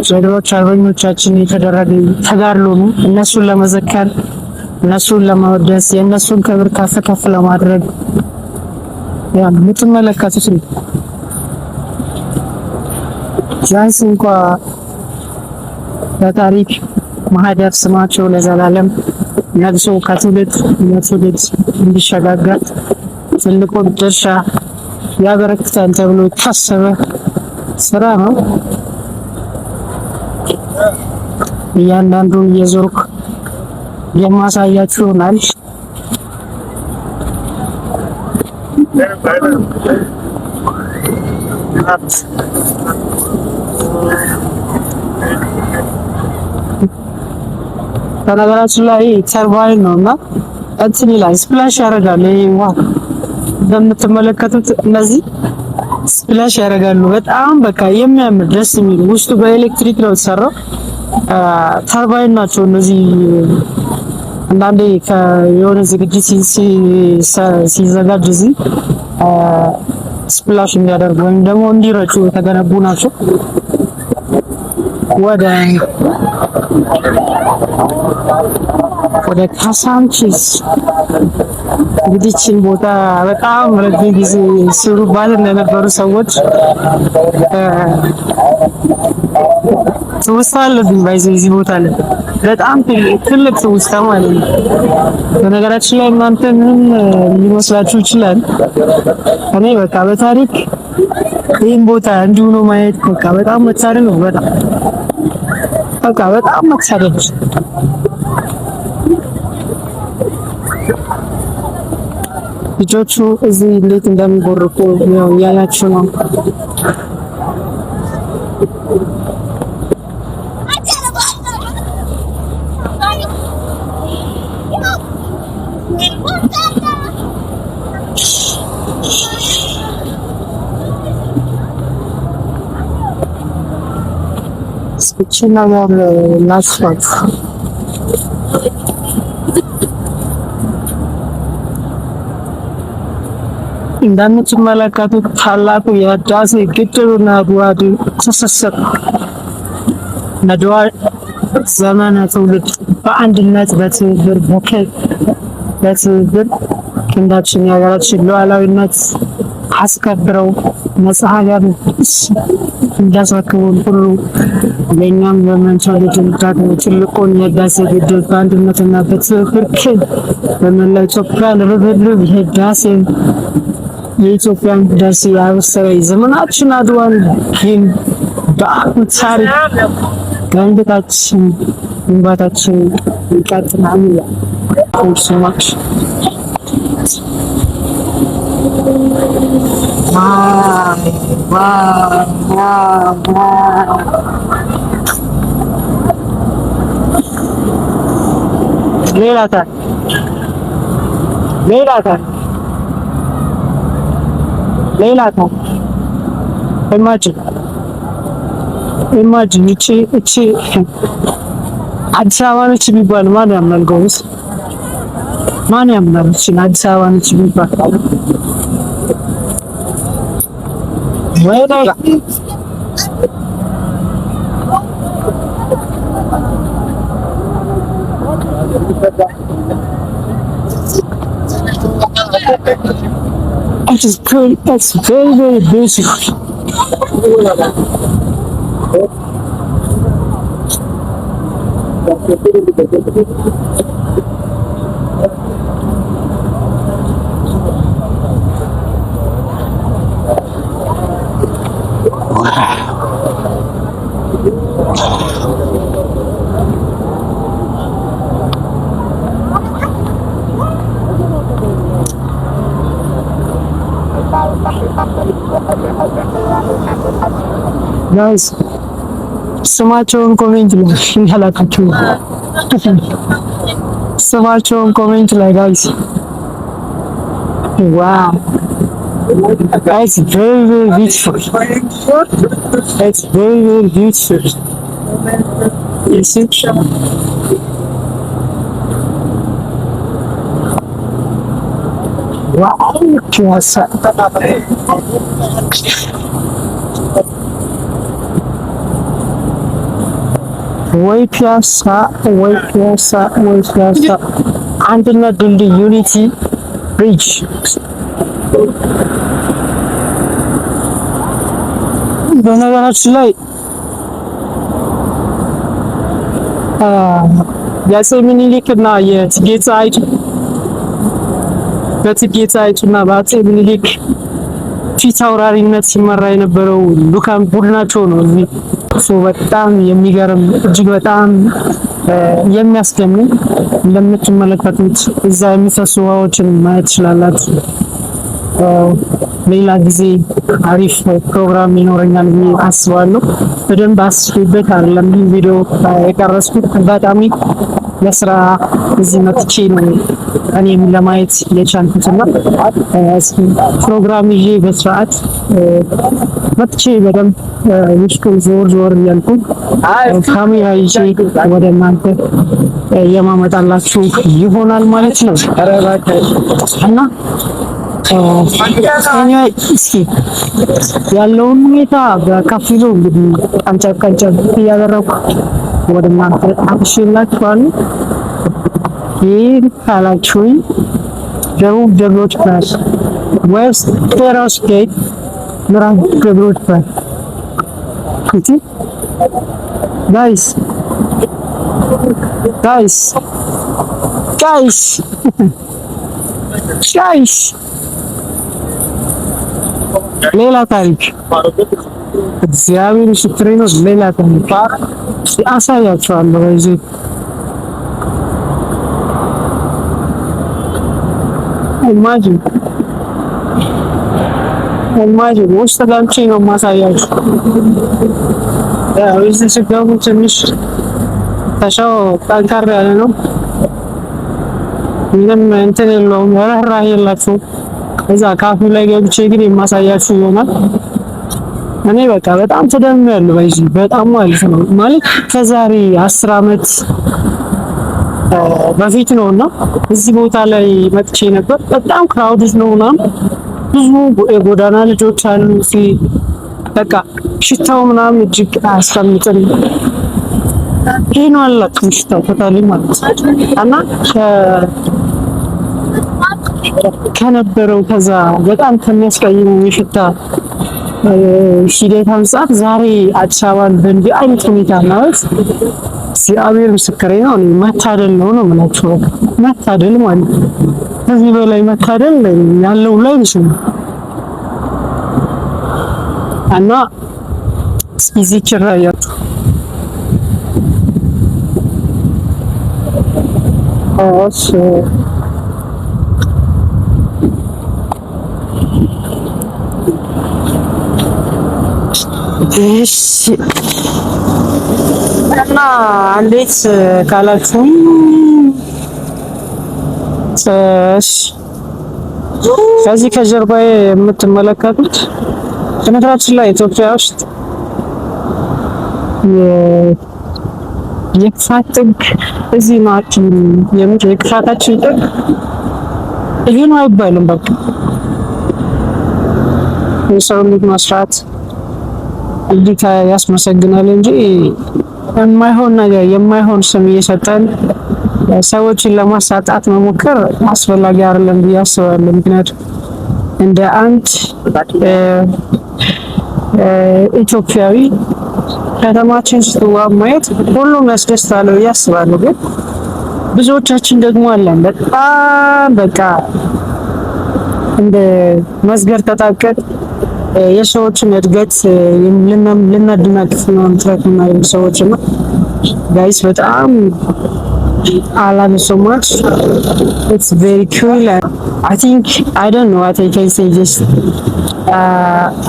ጀግኖች አርበኞቻችን የተደረገ ተጋድሎ ነው። እነሱን ለመዘከር እነሱን ለማወደስ የእነሱን ክብር ከፍ ከፍ ለማድረግ የምትመለከቱት ነው። ቢያንስ እንኳ በታሪክ ማህደር ስማቸው ለዘላለም ነግሶ ከትውልድ ለትውልድ እንዲሸጋገር ትልቁን ድርሻ ያበረክታል ተብሎ የታሰበ ስራ ነው። እያንዳንዱን የዞርክ የማሳያችሁ ይሆናል። በነገራችን ላይ ተርባይን ነውና እንትን ይላል ስፕላሽ ያደርጋል። ውሃ እንደምትመለከቱት እነዚህ ስፕላሽ ያደርጋሉ። በጣም በቃ የሚያምር ደስ የሚል ውስጡ በኤሌክትሪክ ነው የተሰራው። ተርባይን ናቸው እነዚህ። አንዳንዴ የሆነ ዝግጅት ሲዘጋጅ እዚህ ስፕላሽ እንዲያደርጉ ወይም ደግሞ እንዲረጩ የተገነቡ ናቸው። ወደ ካሳንቺስ እንግዲህ ቦታ በጣም ረጅም ጊዜ ሲሩባት ለነበሩ ሰዎች ትውስታ አለብኝ። እዚህ ቦታ ላይ በጣም ትልቅ ትውስታ ማለት ነው። በነገራችን ላይ እናንተ ምንም ሊመስላችሁ ይችላል። እኔ በቃ በታሪክ ይህን ቦታ እንዲሁ ነው ማየት በቃ በጣም መታደል ነው። በጣም መታደል። ልጆቹ እዚህ እንዴት እንደሚቦርቁ ነው ያላችሁ ነው። ስፒችና ላስፋት እንደምትመለከቱት ታላቁ የህዳሴ ግድብና አድዋ ትስስር አድዋ ዘመነ ትውልድ በአንድነት በትብብር ክንዳችን የሀገራችን ሉዓላዊነት አስከብረው መጽሐፍያን እንዳስረክቡን ሁሉ ለእኛም በመንቻል ደግሞ ትልቁን የህዳሴ ግድብ በአንድነትና በትብብር በመላው ኢትዮጵያ ርብርብ የኢትዮጵያን ህዳሴ ያበሰረ ዘመናችን አድዋን ግን በታሪክ ግንባታችን ይቀጥላል። ሰማች ሌላ ኢማጂን እቺ አዲስ አበባ ነች ቢባል ማን ያምናል? ጎበዝ ማን ያምናል? እቺ አዲስ አበባ ነች ቢባል ወይኔ It's very, very beautiful. Guys, ስማቸውን ኮሜንት ላይ ያላካችሁ ስማቸውን ኮሜንት ላይ guys. Wow, it's very, very beautiful. It's very, very beautiful. You see? Wow, ወይ ፒያሳ ወይ ፒያሳ ወይ ፒያሳ አንድነት ድልድይ ዩኒቲ ብሪጅ በነገራችን ላይ የአፄ ምኒልክና የእቴጌ ጣይቱ በእቴጌ በአፄ ምኒልክ ፊት አውራሪነት ሲመራ የነበረው ልኡካን ቡድናቸው ነው። እዚህ በጣም የሚገርም እጅግ በጣም የሚያስደምም እንደምትመለከቱት እዛ የሚፈሱ ውሃዎችን ማየት ትችላላችሁ። ሌላ ጊዜ አሪፍ ፕሮግራም ይኖረኛል ብዬ አስባለሁ። በደንብ አስቤበት አይደለም ይህ ቪዲዮ የቀረጽኩት። አጋጣሚ ለስራ እዚህ መጥቼ ነው እኔም ለማየት የቻልኩትና ፕሮግራም ይዤ በስርዓት መጥቼ በደንብ ውስጡን ዞር እያልኩ ካሜራ ይዤ ወደ እናንተ የማመጣላችሁ ይሆናል ማለት ነው እና እስኪ ያለውን ሁኔታ በከፊሉ እንግዲህ ቀንጨብ እያደረኩ ወደ እናንተ አቅርቤላችኋለሁ። ይህ ካላችሁኝ ደቡብ ደብሮች ፕላስ፣ ዌስት ቴራስ ጌት፣ ምዕራብ ደብሮች ፕላስ ጋይስ ሌላ ታሪክ እግዚአብሔር ምስክሬ ነው። ሌላ ታሪክ አሳያችኋለሁ። እዚህ ኢማጂን ውስጥ ገብቼ ነው የማሳያችሁ። ያው እዚህ ስገቡ ትንሽ ተሻው ጠንከር ያለ ነው። ምንም እንትን የለውም፣ ርህራሄ የላችሁም። እዛ ካፌ ላይ ገብቼ ግን የማሳያችሁ ይሆናል። እኔ በቃ በጣም ተደምሜያለሁ። በዚህ በጣም ማለት ከዛሬ 10 ዓመት በፊት ነውና እዚህ ቦታ ላይ መጥቼ ነበር። በጣም ክራውድድ ነው ምናምን ብዙ የጎዳና ልጆች አሉ። በቃ ሽታው ምናምን እጅግ አያስቀምጥም። ይሄ ነው አላውቅም ሽታው ተታሊ ማለት እና ከነበረው ከዛ በጣም ከሚያስቀይመው የሽታ ሂደት አንፃር ዛሬ አዲስ አበባን በእንዲህ አይነት ሁኔታ ማለት እግዚአብሔር ምስክሬ ነው። እኔ መታደል ነው የምላችሁ። መታደል ማለት ከዚህ በላይ መታደል ያለው ላይ ነው እና እዚህ ችራያ እሺ እና እንዴት ካላችሁም ከዚህ ከጀርባዬ የምትመለከቱት በነገራችን ላይ ኢትዮጵያ ውስጥ የክፋት ጥግ እዚህ ናችሁ። የክፋታችን ጥግ ይሄ ነው አይባልም። በቃ የሰው ልጅ መስራት እንዲህ ያስመሰግናል እንጂ የማይሆን ነገር የማይሆን ስም እየሰጠን ሰዎችን ለማሳጣት መሞከር አስፈላጊ አይደለም ብዬ አስባለሁ። ምክንያቱም እንደ አንድ ኢትዮጵያዊ ከተማችን ስትዋብ ማየት ሁሉም ያስደስታል ብዬ አስባለሁ። ግን ብዙዎቻችን ደግሞ አለን በጣም በቃ እንደ መስገር ተጣቀቅ የሰዎችን እድገት ልናድናቅፍ ነው እንትራክ እና ሰዎች እና ጋይስ በጣም I love it so much. It's very cool. I think I don't know what I can say. Just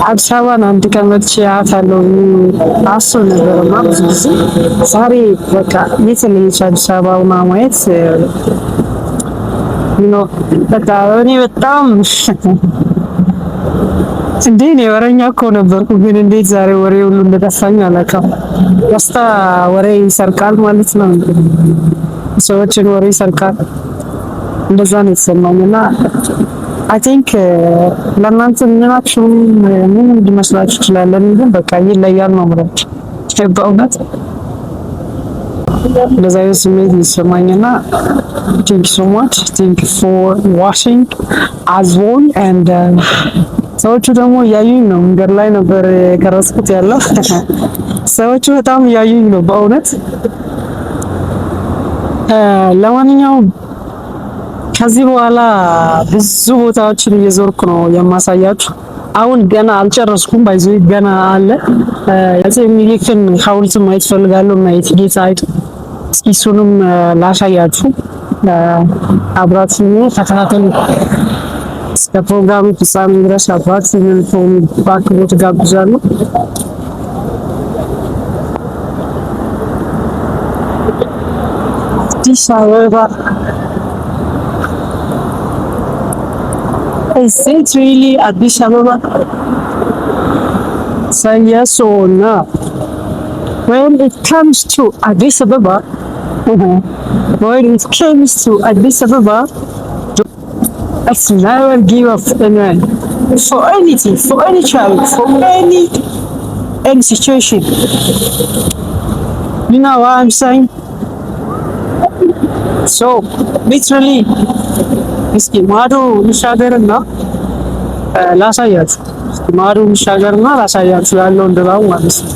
አዲስ አበባን አንድ ቀን መጥቼ አያታለሁ አስብ ነበር እና ብዙ ጊዜ ዛሬ በቃ የተለየች አዲስ አበባ ማየት በቃ እኔ በጣም እንዴ ነው ወሬኛ እኮ ነበርኩ። ግን እንዴት ዛሬ ወሬ ሁሉ እንደጠፋኝ አላውቅም። ደስታ ወሬ ይሰርቃል ማለት ነው። ሰዎችን ወሬ ይሰርቃል። እንደዛ ነው የተሰማኝና I think ለእናንተ ምናችሁ ምን ሊመስላችሁ ይችላል? ግን በቃ ይለያል ነው ማለት በእውነት እንደዛ አይነት ስሜት ይሰማኝና ቴንክ ሶ ማች ቴንክ ፎር ዋሽንግ አዝ ዌል ኤንድ ሰዎቹ ደግሞ እያዩኝ ነው። መንገድ ላይ ነበር የቀረጽኩት ያለው ሰዎቹ በጣም እያዩኝ ነው በእውነት። ለማንኛውም ከዚህ በኋላ ብዙ ቦታዎችን እየዞርኩ ነው የማሳያችሁ። አሁን ገና አልጨረስኩም፣ ባይዞ ገና አለ። አፄ ምኒልክን ሐውልት ማየት ፈልጋለሁ እና የእቴጌ ጣይቱ፣ እስኪ እሱንም ላሳያችሁ። አብራችሁኝ ተከታተሉ። እስከ ፕሮግራሙ ፍጻሜ ድረስ አብራችሁኝ እንድትሆኑ በአክብሮት ጋብዛለሁ። አዲስ አበባ Is it really Addis Ababa? Say yes or no. When it comes to Addis Ababa, when it comes to Addis Ababa, let's never give up anyone for anything, for any child, for any situation. You know what I'm saying? So, literally, እስኪ ማዶ እንሻገርና ላሳያችሁ። እስኪ ማዶ እንሻገርና ላሳያችሁ ያለውን ድባብ ማለት ነው።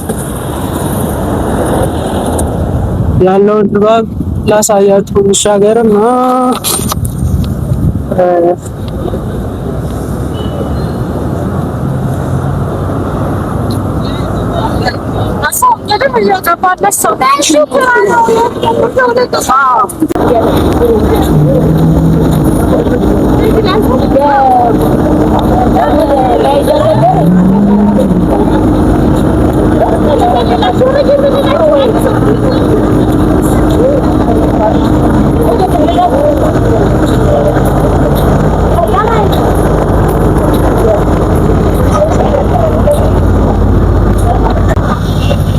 ያለውን ድባብ ላሳያችሁ እንሻገርና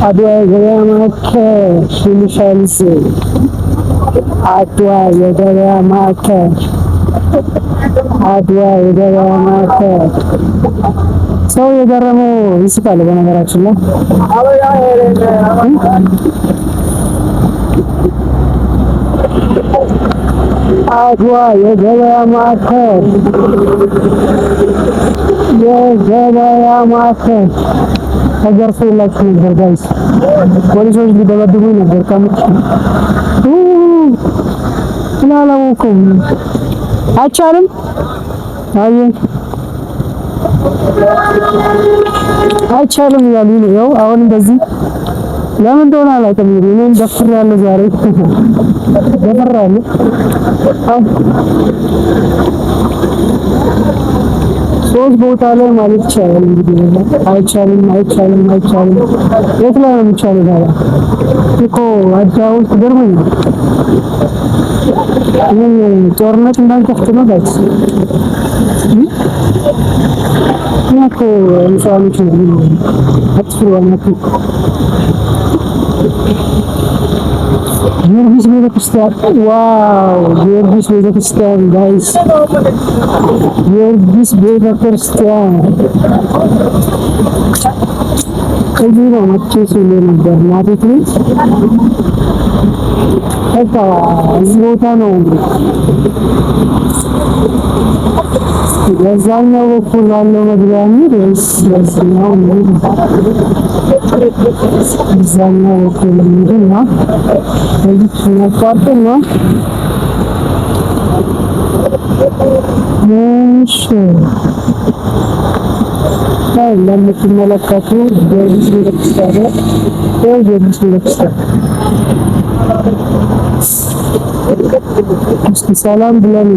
አድዋ የገበያ ማዕከል ፊሊፐንስ፣ አድዋ የገበያ ማዕከል፣ አድዋ የገበያ ማዕከል። ሰው የገረመው ይስቃል። በነገራችን ላይ አድዋ የገበያ ማዕከል፣ የገበያ ማዕከል ተገርፎላችሁ ነበር ጋይስ። ፖሊሶች ሊደበድቡኝ ነበር ከምት ስላላወኩም አይቻልም። አይቻልም እያሉ ነው። ያው አሁን እንደዚህ ለምን እንደሆነ አላውቅም። እኔም ደፍሬያለሁ ዛሬ ደፍሬያለሁ። ሶስት ቦታ ላይ ማለት ይቻላል እንግዲህ አይቻልም። የት ላይ ነው የሚቻለው ታዲያ? እኮ አዲስ አበባ ውስጥ ገርሞኛል። ምን ጦርነት እንዳንከፍት ነው ጋይስ? እኮ እንሳሎች ነው አጥፍሯናቱ ጊዮርጊስ ቤተክርስቲያን። ዋው ጊዮርጊስ ቤተክርስቲያን ጋይስ፣ ጊዮርጊስ ቤተክርስቲያን እዚህ ነው መጥቼ ሲል ነበር ማለት ነው። በቃ እዚህ ቦታ ነው በዛኛው በኩል ያለው መግቢያ ነው ወይስ በዛኛው ነው? በዛኛው በኩል ምንድን ነው? እዚህ ነው ነው። እሺ ለምትመለከቱ ጊዮርጊስ ቤተክርስቲያን ነው። ጊዮርጊስ ቤተክርስቲያን እስኪ ሰላም ብለን